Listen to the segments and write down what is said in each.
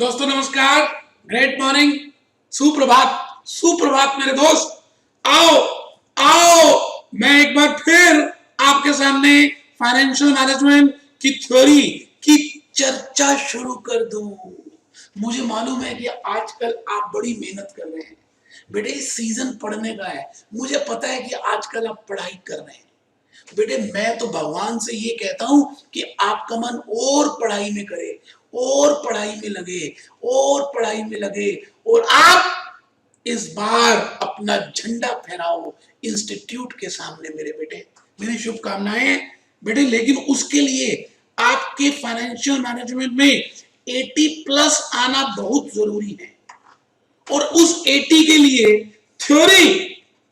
दोस्तों नमस्कार, great morning, सुप्रभात। सुप्रभात मेरे दोस्त, आओ आओ, मैं एक बार फिर आपके सामने फाइनेंशियल मैनेजमेंट की थ्योरी की चर्चा शुरू कर दूं। मुझे मालूम है कि आजकल आप बड़ी मेहनत कर रहे हैं बेटे, इस सीजन पढ़ने का है। मुझे पता है कि आजकल आप पढ़ाई कर रहे हैं बेटे। मैं तो भगवान से ये कहता हूं कि आपका मन और पढ़ाई में करे, और पढ़ाई में लगे, और पढ़ाई में लगे, और आप इस बार अपना झंडा फहराओ इंस्टीट्यूट के सामने मेरे बेटे। मेरी शुभकामनाएं बेटे, लेकिन उसके लिए आपके फाइनेंशियल मैनेजमेंट में 80 प्लस आना बहुत जरूरी है, और उस 80 के लिए थ्योरी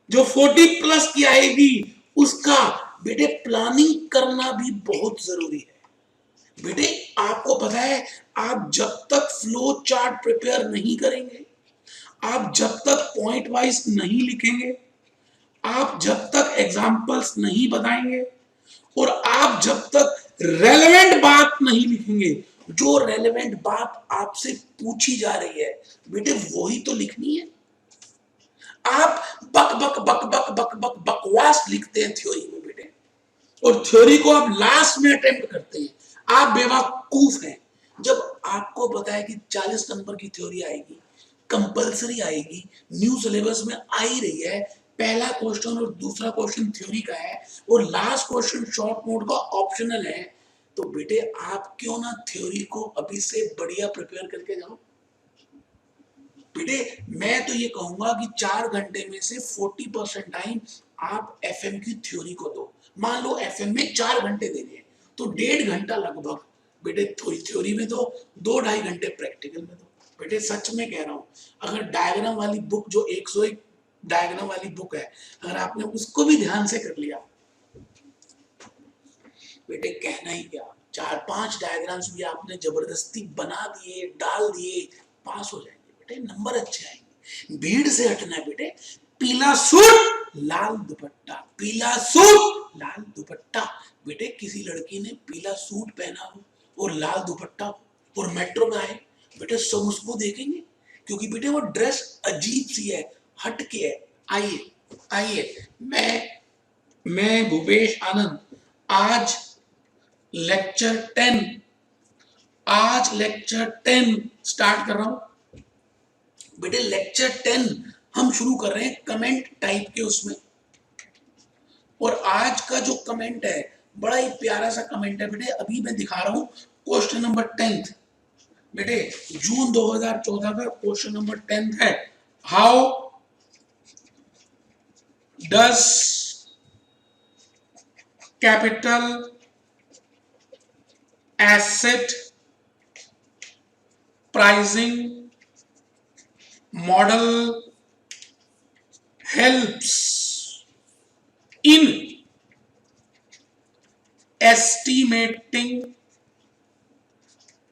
जो 40 प्लस की आएगी उसका बेटे प्लानिंग करना भी बहुत जरूरी है बेटे। आपको पता है, आप जब तक फ्लो चार्ट प्रिपेयर नहीं करेंगे, आप जब तक पॉइंट वाइज नहीं लिखेंगे, आप जब तक एग्जांपल्स नहीं बताएंगे, और आप जब तक रेलेवेंट बात नहीं लिखेंगे, जो रेलेवेंट बात आपसे पूछी जा रही है बेटे वही तो लिखनी है। आप बक बक बक बक बक बक बकवास लिखते हैं थ्योरी में बेटे, और थ्योरी को आप लास्ट में अटेम्प्ट करते हैं। आप बेवकूफ हैं। जब आपको पता है कि 40 नंबर की थ्योरी आएगी, कंपलसरी आएगी, न्यू सिलेबस में आ ही रही है, पहला क्वेश्चन और दूसरा क्वेश्चन थ्योरी का है, और लास्ट क्वेश्चन शॉर्ट नोट का ऑप्शनल है, तो बेटे आप क्यों ना थ्योरी को अभी से बढ़िया प्रिपेयर करके जाओ बेटे। मैं तो ये कहूंगा कि 4 घंटे में से 40% टाइम आप एफएम की थ्योरी को दो। मान लो एफएम में 4 घंटे दे दिए तो 1.5 घंटा लगभग बेटे थ्योरी में दो, 2-2.5 घंटे प्रैक्टिकल में दो बेटे। सच में कह रहा हूं, अगर डायग्राम वाली बुक जो 101 डायग्राम वाली बुक है, अगर आपने उसको भी ध्यान से कर लिया बेटे, कहना ही क्या, 4-5 डायग्राम्स भी आपने जबरदस्ती बना दिए, डाल दिए, पास हो जाएंगे बेटे, नंबर अच्छे आएंगे। भीड़ से हटना है बेटे। पीला सूट लाल दुपट्टा, पीला सूट लाल दुपट्टा बेटे। किसी लड़की ने पीला सूट पहना हो और लाल दुपट्टा हो और मेट्रो में आए बेटे, सब उसको देखेंगे, क्योंकि बेटे वो ड्रेस अजीब सी है, हटके है। आइए आइए, मैं भूपेश आनंद आज लेक्चर 10 स्टार्ट कर रहा हूं बेटे। लेक्चर 10 हम शुरू कर रहे हैं कमेंट टाइप के उसमें, और आज का जो कमेंट है बड़ा ही प्यारा सा कमेंट है बेटे। अभी मैं दिखा रहा हूं क्वेश्चन नंबर 10 बेटे, जून 2014 का क्वेश्चन नंबर 10 है। How does capital asset pricing model helps in estimating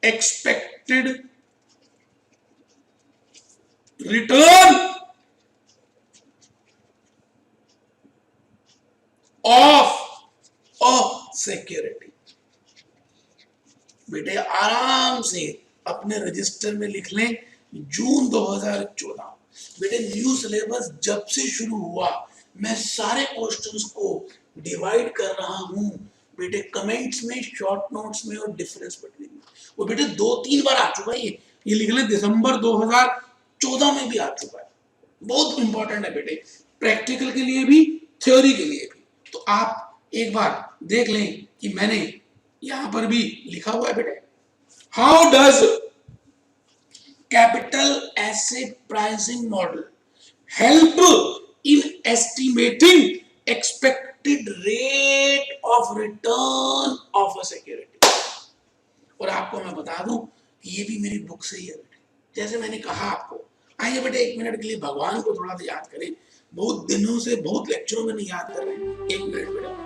expected return of a security। बेटे आराम से अपने रजिस्टर में लिख लें, जून 2014 बेटे। न्यू सिलेबस जब से शुरू हुआ मैं सारे क्वेश्चंस को डिवाइड कर रहा हूं बेटे, कमेंट्स में, शॉर्ट नोट्स में और डिफरेंस बिटवीन में। वो बेटे 2-3 बार आ चुका है, ये लिख लें, दिसंबर 2014 में भी आ चुका है। बहुत इंपॉर्टेंट है बेटे, प्रैक्टिकल के लिए भी, थ्योरी के लिए भी। तो आप एक बार देख लें कि मैंने यहां पर भी लिखा हुआ है बेटे। How does capital asset pricing model help in estimating expected rate of return of a security. और आपको मैं बता दूं कि ये भी मेरी बुक से ही है बेटे, जैसे मैंने कहा आपको। आइए बेटे 1 मिनट के लिए भगवान को थोड़ा सा याद करें, बहुत दिनों से, बहुत लेक्चरों में नहीं याद कर रहे। 1 मिनट बेटा।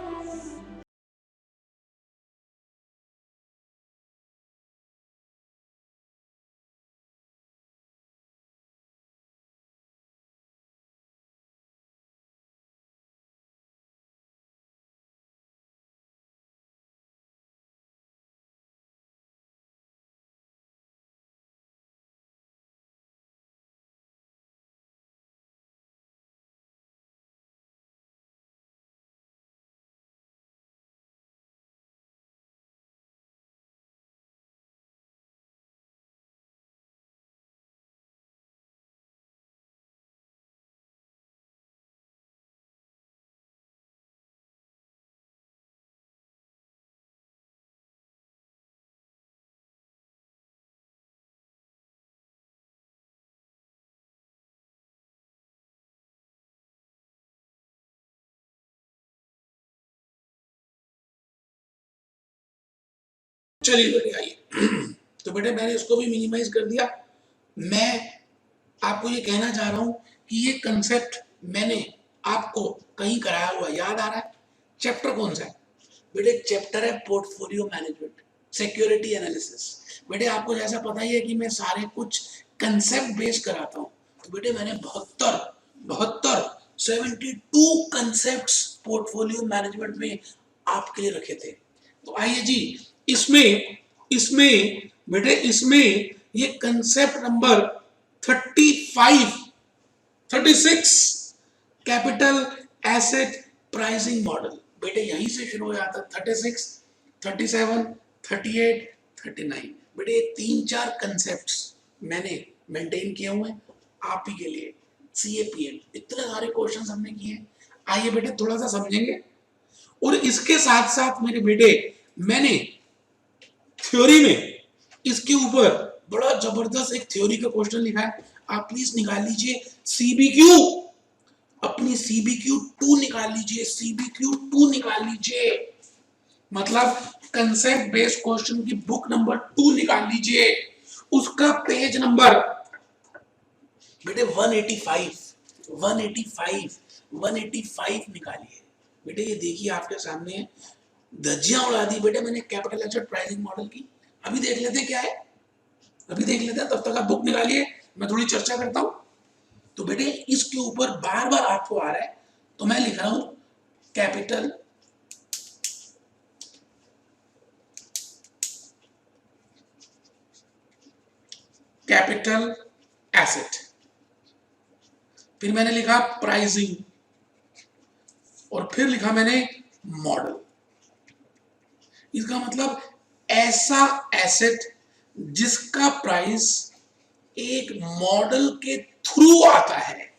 चलिए बेटे आइए। तो बेटे मैंने इसको भी मिनिमाइज कर दिया। मैं आपको ये कहना चाह रहा हूं कि ये कंसेप्ट मैंने आपको कहीं कराया हुआ याद आ रहा है? चैप्टर कौन सा है बेटे? चैप्टर है पोर्टफोलियो मैनेजमेंट, सिक्योरिटी एनालिसिस। बेटे आपको जैसा पता ही है कि मैं सारे कुछ कंसेप्ट बेस कराता हूं, तो बेटे मैंने 72 कंसेप्ट्स पोर्टफोलियो मैनेजमेंट में आपके लिए रखे थे। तो आइए जी, इसमें इसमें बेटे इसमें ये concept number 35 36 capital asset pricing model, बेटे यहीं से शुरू हो जाता है। 36 37 38 39 बेटे 3-4 कंसेप्ट्स मैंने मेंटेन किए हुए हैं आप ही के लिए। CAPM इतने सारे क्वेश्चंस हमने किए हैं, आइए बेटे थोड़ा सा समझेंगे। और इसके साथ साथ मेरे बेटे मैंने थ्योरी में इसके ऊपर बड़ा जबरदस्त एक थ्योरी का क्वेश्चन लिखा है, आप प्लीज निकाल लीजिए। CBQ अपनी CBQ 2 निकाल लीजिए, CBQ 2 निकाल लीजिए, मतलब कंसेप्ट बेस्ड क्वेश्चन की बुक नंबर 2 निकाल लीजिए। उसका पेज नंबर बेटे 185 निकालिए। बेटे ये देखिए आपके सामने, धज्जियां उड़ा दी बेटे मैंने कैपिटल एसेट प्राइसिंग मॉडल की। अभी देख लेते हैं क्या है, अभी देख लेते हैं, तब तक आप बुक निकालिए, मैं थोड़ी चर्चा करता हूं। तो बेटे इसके ऊपर बार बार आपको आ रहा है, तो मैं लिख रहा हूं कैपिटल एसेट, फिर मैंने लिखा प्राइसिंग, और फिर लिखा मैंने मॉडल। इसका मतलब ऐसा एसेट जिसका प्राइस एक मॉडल के थ्रू आता है,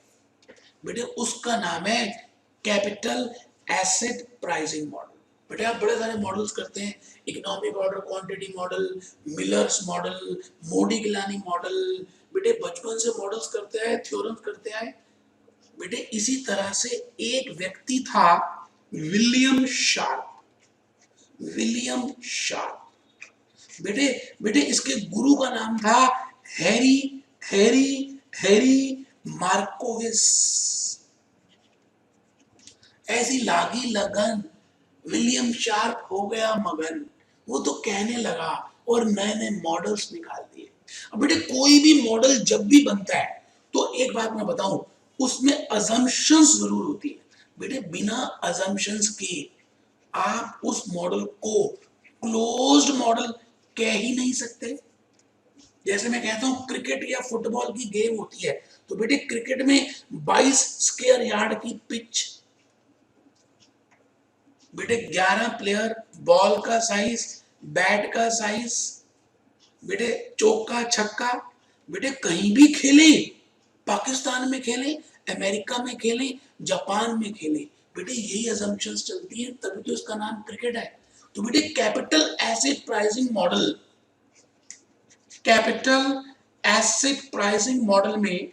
बेटे उसका नाम है कैपिटल एसेट प्राइसिंग मॉडल। बेटे आप बड़े सारे मॉडल्स करते हैं, economic order quantity model, Miller's model, Modigliani model, बेटे बचपन से मॉडल्स करते आए, थ्योरम्स करते आए। बेटे इसी तरह से एक व्यक्ति था विलियम शार्प। बेटे बेटे इसके गुरु का नाम था हैरी हैरी हैरी मार्कोविस। ऐसी लागी लगन, विलियम शार्प हो गया मगन, वो तो कहने लगा और नए नए मॉडल्स निकाल दिए। अब बेटे कोई भी मॉडल जब भी बनता है तो एक बात मैं बताऊं, उसमें अजम्पशंस जरूर होती है। बेटे बिना अजम्पशंस के आप उस मॉडल को क्लोज्ड मॉडल कह ही नहीं सकते। जैसे मैं कहता हूं क्रिकेट या फुटबॉल की गेम होती है, तो बेटे क्रिकेट में 22 स्क्वायर यार्ड की पिच, बेटे 11 प्लेयर, बॉल का साइज, बैट का साइज, बेटे चौका छक्का, बेटे कहीं भी खेले, पाकिस्तान में खेले, अमेरिका में खेले, जापान में खेले, बेटे यही असम्पशंस चलती हैं, तभी तो इसका नाम क्रिकेट है। तो बेटे capital asset pricing model, capital asset pricing model में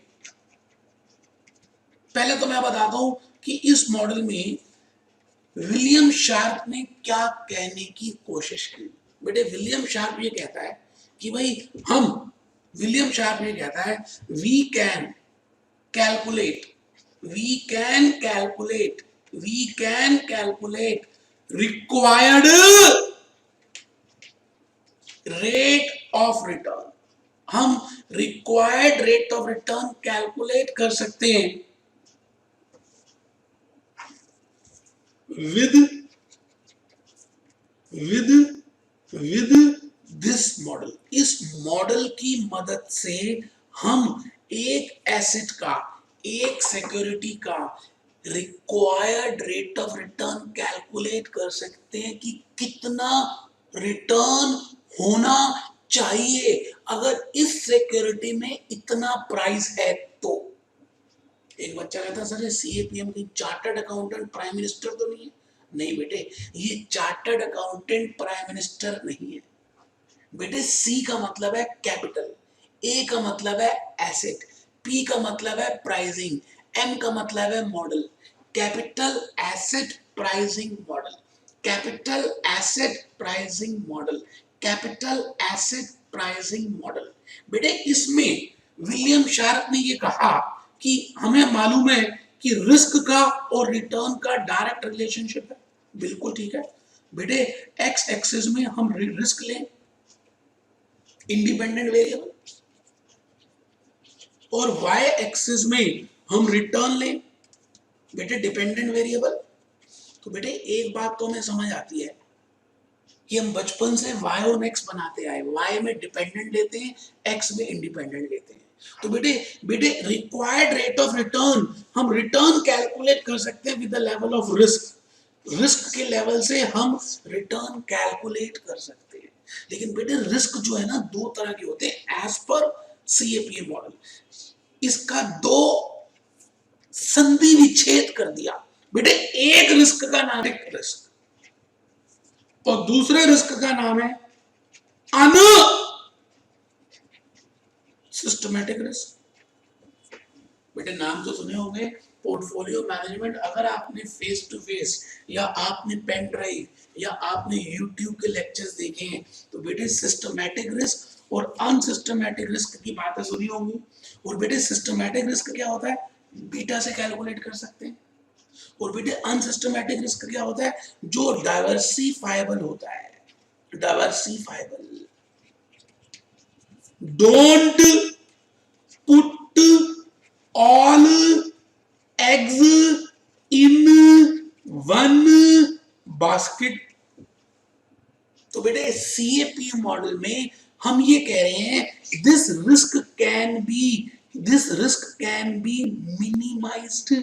पहले तो मैं बताता हूं कि इस मॉडल में विलियम शार्प ने क्या कहने की कोशिश की। बेटे विलियम शार्प ये कहता है कि भाई विलियम शार्प ये कहता है we can calculate required rate of return. हम required rate of return calculate कर सकते हैं विद दिस मॉडल। इस मॉडल की मदद से हम एक एसेट का, एक सिक्योरिटी का required rate of return calculate कर सकते हैं कि कितना रिटर्न होना चाहिए अगर इस सिक्योरिटी में इतना प्राइस है तो। एक बच्चा कहता सर ये CAPM की चार्टर्ड अकाउंटेंट प्राइम मिनिस्टर तो नहीं है? नहीं बेटे, ये चार्टर्ड अकाउंटेंट प्राइम मिनिस्टर नहीं है बेटे। C का मतलब है कैपिटल, A का मतलब है एसेट, P का मतलब है प्राइसिंग, M का मतलब है model. Capital asset pricing model, capital asset pricing model, capital asset pricing model. बेटे इसमें विलियम शार्प ने ये कहा कि हमें मालूम है कि रिस्क का और रिटर्न का डायरेक्ट रिलेशनशिप है। बिल्कुल ठीक है बेटे, एक्स एक्सिस में हम रिस्क लें इंडिपेंडेंट वेरिएबल, और वाई एक्सिस में हम रिटर्न लें बेटे डिपेंडेंट वेरिएबल। तो बेटे एक बात तो हमें समझ आती है कि हम बचपन से y और x बनाते आए, y में डिपेंडेंट लेते हैं, x में इंडिपेंडेंट लेते हैं। तो बेटे बेटे रिक्वायर्ड रेट ऑफ रिटर्न, हम रिटर्न कैलकुलेट कर सकते हैं with the level of risk. Risk के लेवल से हम रिटर्न कैलकुलेट कर सकते हैं। लेकिन बेटे रिस्क जो है ना दो तरह के होते हैं एज पर CAPM मॉडल। इसका दो संधि विच्छेद कर दिया बेटे। एक रिस्क का नाम है रिस्क और दूसरे रिस्क का नाम है अन सिस्टमैटिक रिस्क। बेटे नाम तो सुने होंगे पोर्टफोलियो मैनेजमेंट। अगर आपने फेस टू फेस या आपने पेन ड्राइव या आपने यूट्यूब के लेक्चर्स देखे हैं तो बेटे सिस्टमैटिक रिस्क और अनसिस्टमैटिक रिस्क की बातें सुनी होंगी। और बेटे सिस्टमैटिक रिस्क क्या होता है, बीटा से कैलकुलेट कर सकते हैं। और बेटे अनसिस्टमैटिक रिस्क क्या होता है, जो डाइवर्सिफाइबल होता है। Diversifiable, don't put all eggs in one basket. तो बेटे CAPM मॉडल में हम ये कह रहे हैं this risk can be minimised.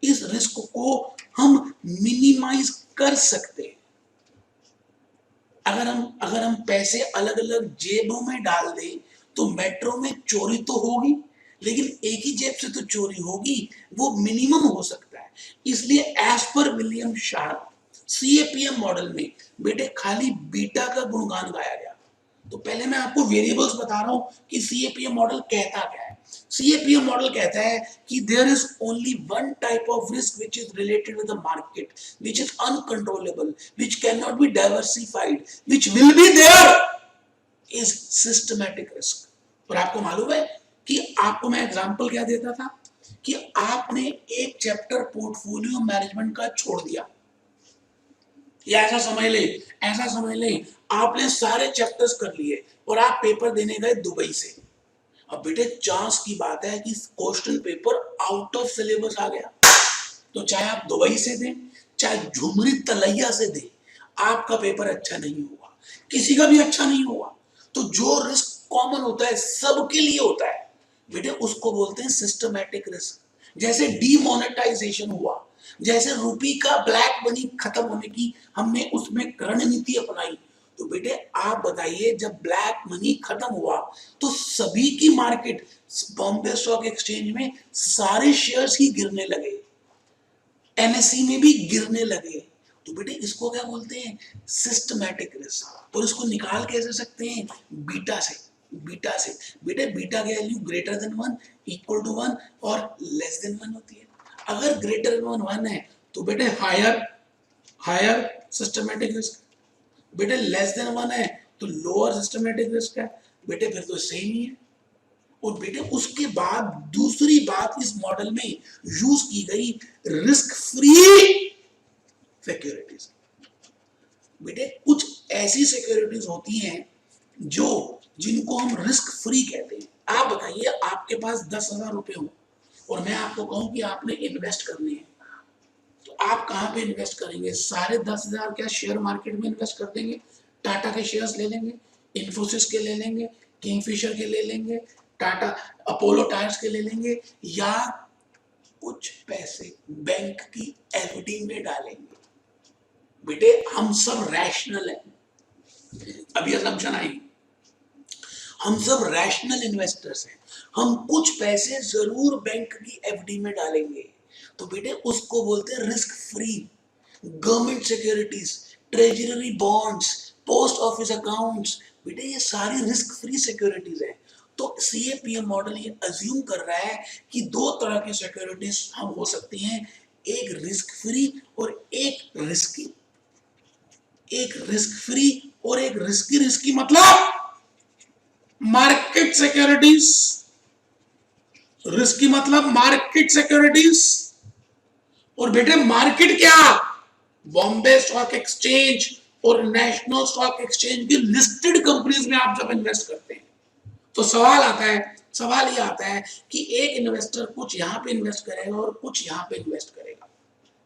इस रिस्क को हम मिनिमाइज कर सकते हैं। अगर हम पैसे अलग अलग जेबों में डाल दें तो मेट्रो में चोरी तो होगी, लेकिन एक ही जेब से तो चोरी होगी, वो मिनिमम हो सकता है। इसलिए as per William sharp CAPM model में बेटे खाली बीटा का गुणगान गाया गया। तो पहले मैं आपको वेरिएबल्स बता रहा हूं कि CAPM मॉडल कहता क्या है। CAPM मॉडल कहता है कि there is only one type of risk which is related with the market, which is uncontrollable, which can not be diversified, which will be there is systematic risk. और आपको मालूम है कि आपको मैं एग्जांपल क्या देता था कि आपने एक चैप्टर पोर्टफोलियो मैनेजमेंट का छोड़ दिया, या ऐसा समझ ले आपने सारे चैप्टर्स कर लिए और आप पेपर देने गए दुबई से। अब बेटे चांस की बात है कि question paper out of syllabus आ गया, तो चाहे आप दुबई से दें चाहे झुमरी तलैया से दें, आपका पेपर अच्छा नहीं हुआ, किसी का भी अच्छा नहीं हुआ। तो जो रिस्क कॉमन होता है सबके लिए होता है बेटे, उसको बोलते हैं सिस्टमैटिक रिस्क। जैसे डीमोनेटाइजेशन हुआ, जैसे रुपी का ब्लैक मनी खत्म होने की हमने उसमें रणनीति अपनाई। तो बेटे आप बताइए जब ब्लैक मनी खत्म हुआ तो सभी की मार्केट बॉम्बे स्टॉक एक्सचेंज में सारे शेयर्स ही गिरने लगे, NSE में भी गिरने लगे। तो बेटे इसको क्या बोलते हैं, सिस्टमैटिक रिस्क। और इसको निकाल कैसे सकते हैं, बीटा से। बेटे बीटा की value greater than 1, equal to 1 और लेस देन 1 होती है। अगर ग्रेटर देन 1 है तो बेटे हायर सिस्टमैटिक रिस्क, बेटे लेस देन 1 है तो लोअर सिस्टमैटिक रिस्क है। बेटे फिर तो सेम ही है। और बेटे उसके बाद दूसरी बात इस मॉडल में यूज की गई रिस्क फ्री सिक्योरिटीज। बेटे कुछ ऐसी सिक्योरिटीज होती हैं जिनको हम रिस्क फ्री कहते हैं। आप बताइए आपके पास 10,000 रुपए हो और मैं आपको कहूं कि आपने इन्वेस्ट करने हैं, तो आप कहां पे इन्वेस्ट करेंगे? सारे 10,000 क्या शेयर मार्केट में इन्वेस्ट कर देंगे? टाटा के शेयर्स ले लेंगे, इन्फोसिस के ले लेंगे, किंगफिशर के ले लेंगे, टाटा अपोलो टायर्स के ले लेंगे, या कुछ पैसे बैंक की FD में डालेंगे? बेटे हम सब रैशनल हैं। अभी असम्पशन आई, हम सब रैशनल इन्वेस्टर्स हैं, हम कुछ पैसे जरूर बैंक की FD में डालेंगे। तो बेटे उसको बोलते हैं risk free. Government securities, treasury bonds, post office accounts, बेटे ये सारी रिस्क फ्री सिक्योरिटीज हैं। तो CAPM मॉडल ये अज्यूम कर रहा है कि दो तरह की सिक्योरिटीज हम हो सकती हैं, एक रिस्क फ्री और एक रिस्की। एक रिस्क फ्री और एक रिस्की रिस्की मतलब मार्केट सिक्योरिटीज, रिस्की मतलब मार्केट सिक्योरिटीज। और बेटे मार्केट क्या, बॉम्बे स्टॉक एक्सचेंज और नेशनल स्टॉक एक्सचेंज की लिस्टेड कंपनीज में आप जब इन्वेस्ट करते हैं तो सवाल आता है, सवाल ये आता है कि एक इन्वेस्टर कुछ यहां पे इन्वेस्ट करेगा और कुछ यहां पे इन्वेस्ट करेगा,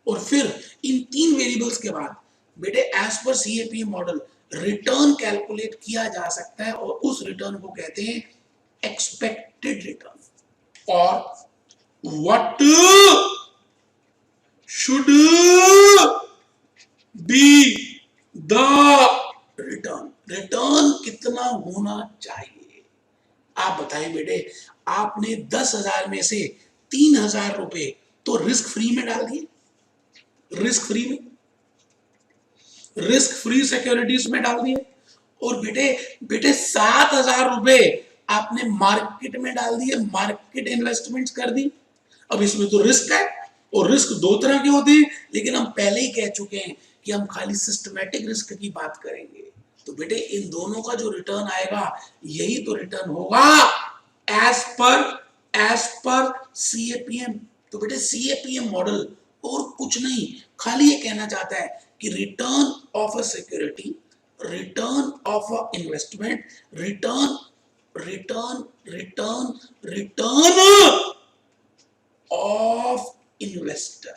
और फिर इन तीन वेरिएबल्स के बाद बेटे as per CAP model return calculate किया जा सकता है, और उस रिटर्न को कहते हैं एक्सपेक्टेड रिटर्न। और what should be the return, return कितना होना चाहिए। आप बताएं बेटे, आपने 10,000 में से 3,000 रुपए तो रिस्क फ्री में डाल दिए, रिस्क फ्री में, रिस्क फ्री सिक्योरिटीज में डाल दिए, और बेटे बेटे 7,000 रुपए आपने मार्केट में डाल दिए, मार्केट इन्वेस्टमेंट्स कर दी। अब इसमें तो रिस्क है, और रिस्क दो तरह के होते हैं, लेकिन हम पहले ही कह चुके हैं कि हम खाली सिस्टमैटिक रिस्क की बात करेंगे। तो बेटे इन दोनों का जो रिटर्न आएगा यही तो रिटर्न होगा एज पर सीएपीएम। तो बेटे सीएपीएम मॉडल और कुछ नहीं, खाली ये कहना चाहता है कि return of a security, return of a investment, return return return return of investor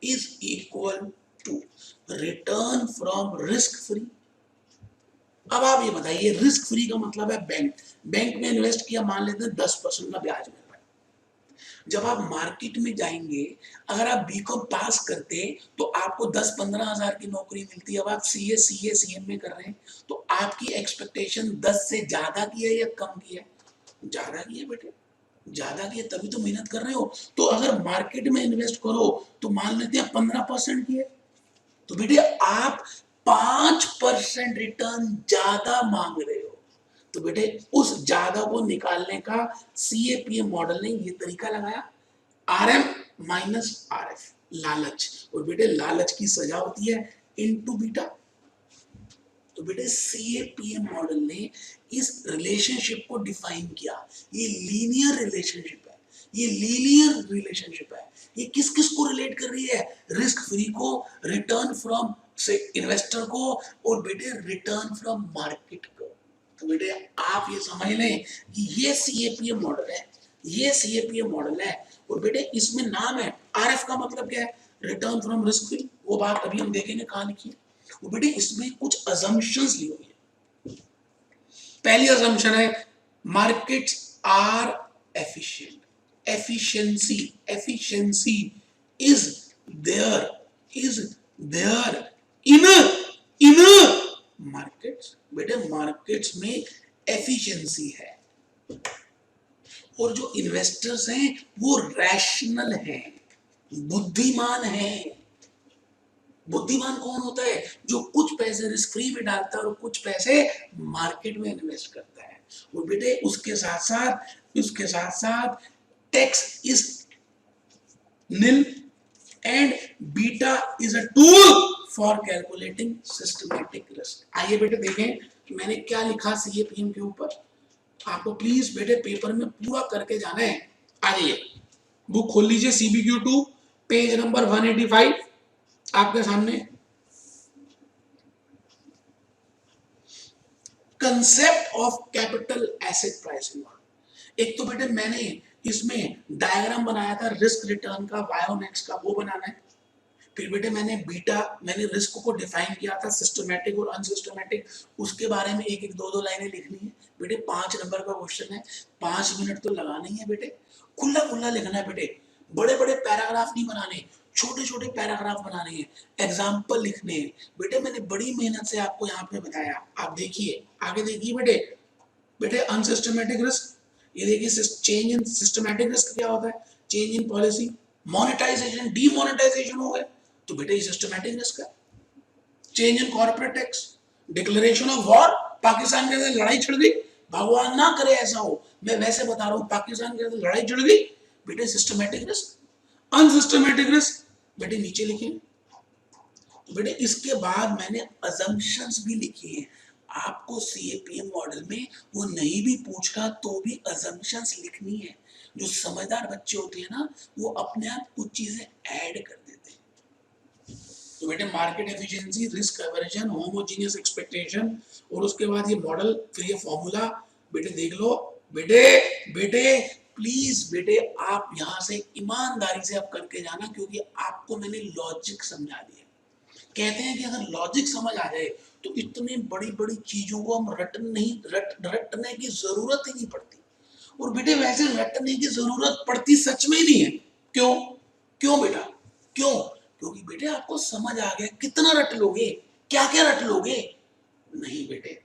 is equal to return from risk free. अब आप ये बताइए, रिस्क फ्री का मतलब है बैंक, बैंक में इन्वेस्ट किया, मान लेते हैं 10% का ब्याज मिल रहा है। जब आप मार्केट में जाएंगे, अगर आप बीकॉम पास करते तो आपको 10-15 हजार की नौकरी मिलती है। अब आप सीए सीएम में कर रहे हैं, तो आपकी एक्सपेक्टेशन 10 से ज्यादा की है या कम की है? ज्यादा की है बेटे, ज्यादा की है, तभी तो मेहनत कर रहे हो। तो अगर मार्केट में इन्वेस्ट करो तो मान लेते हैं 15% की है, तो बेटे आप 5% रिटर्न ज्यादा मांग रहे हो। तो बेटे उस ज्यादा को निकालने का सीएपीएम मॉडल ने ये तरीका लगाया, आरएम माइनस आरएफ, लालच। और बेटे लालच की सजा होती है इनटू बीटा। तो बेटे सीएपीएम मॉडल ने इस रिलेशनशिप को डिफाइन किया, ये लीनियर रिलेशनशिप है, ये लीनियर रिलेशनशिप है। ये किस किस को रिलेट कर रही है? रिस्क फ्री को, रिटर्न फ्रॉम से इन्वेस्टर को, और बेटे रिटर्न फ्रॉम मार्केट को। तो बेटे आप ये समझ लें कि ये सीएपीएम मॉडल है, ये सीएपीएम मॉडल है। और बेटे इसमें नाम है, आरएफ का मतलब क्या है? Return from risk free. वो बात अभी हम देखेंगे कहां लिखी है। वो बेटे इसमें कुछ असम्पशंस ली हुई है। पहली असम्पशन है markets are efficient, efficiency, efficiency is there in markets. बेटे मार्केट्स में एफिशिएंसी है, और जो इन्वेस्टर्स हैं वो रैशनल हैं, बुद्धिमान हैं। बुद्धिमान कौन होता है? जो कुछ पैसे रिस्क फ्री में डालता है और कुछ पैसे मार्केट में इन्वेस्ट करता है। और बेटे उसके साथ साथ tax is nil and beta is a tool for calculating systematic risk. आइए बेटे देखें कि मैंने क्या लिखा सीएपीएम के ऊपर। आपको प्लीज बेटे पेपर में पूरा करके जाना है। आ जाइए, बुक खोल लीजिए, CBQ2 पेज नंबर 185 आपके सामने। Concept of capital asset pricing. एक तो बेटे मैंने इसमें डायग्राम बनाया था रिस्क रिटर्न का, बायोनेक्स का, वो बनाना है। फिर बेटे मैंने रिस्क को डिफाइन किया था, सिस्टमैटिक और अनसिस्टमैटिक, उसके बारे में एक दो लाइनें लिखनी है। बेटे 5 नंबर का क्वेश्चन है, 5 मिनट तो लगाना ही है बेटे। खुला खुला लिखना है बेटे, बड़े बड़े पैराग्राफ नहीं बनाने, छोटे छोटे पैराग्राफ बनाने हैं, एग्जाम्पल लिखने हैं। बेटे मैंने बड़ी मेहनत से आपको यहाँ पे बताया, आप देखिए, आगे देखिए बेटे। बेटे अनसिस्टमैटिक रिस्क, ये देखिए चेंज इन सिस्टमैटिक रिस्क क्या होता है? Change in policy, monetization, demonetization हो गए, तो बेटे ये सिस्टमैटिक रिस्क है। Change in corporate tax, declaration of war, Pakistan के साथ लड़ाई छिड़ गई, भगवान ना करे ऐसा हो, मैं वैसे बता रहा हूं, पाकिस्तान के साथ लड़ाई छिड़ गई, बेटे सिस्टमैटिक रिस्क। अनसिस्टमैटिक रिस्क बेटे नीचे लिखिए, बेटे इसके बाद मैंने अजम्पशंस भी लिखी हैं। आपको सीएपीएम मॉडल में वो नहीं भी पूछा तो भी अजम्पशंस लिखनी है। जो समझदार बच्चे होते हैं ना, वो अपने आप कुछ चीजें ऐड कर देते हैं। तो बेटे market efficiency, risk aversion, homogeneous expectation, और उसके बाद ये मॉडल, फिर ये फॉर्मूला। बेटे देख लो। बेटे बेटे प्लीज बेटे आप यहाँ से ईमानदारी से आप करके जाना, क्योंकि आपको मैंने लॉजिक समझा दिया। कहते हैं कि अगर लॉजिक समझ आ जाए तो इतनी बड़ी बड़ी चीजों को हम रटने की जरूरत ही नहीं पड़ती। और बेटे वैसे रटने की जरूरत पड़ती सच में ही नहीं है। क्यों? क्यों बेटा? क्यों? क्योंकि बेटे आपको समझ आ गया। कितना रट लोगे? क्या क्या रट लोगे? नहीं बेटे,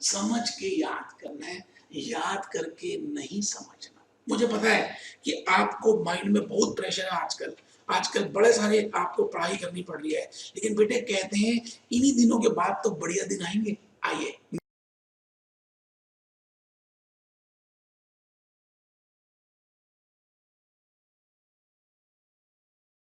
समझ के याद करना है, याद करके नहीं समझना। मुझे पता है कि आपको माइंड में बहुत प्रेशर है आजकल। आजकल बड़े सारे आपको पढ़ाई करनी पड़ रही है, लेकिन बेटे कहते हैं इन्हीं दिनों के बाद तो बढ़िया दिन आएंगे। आइए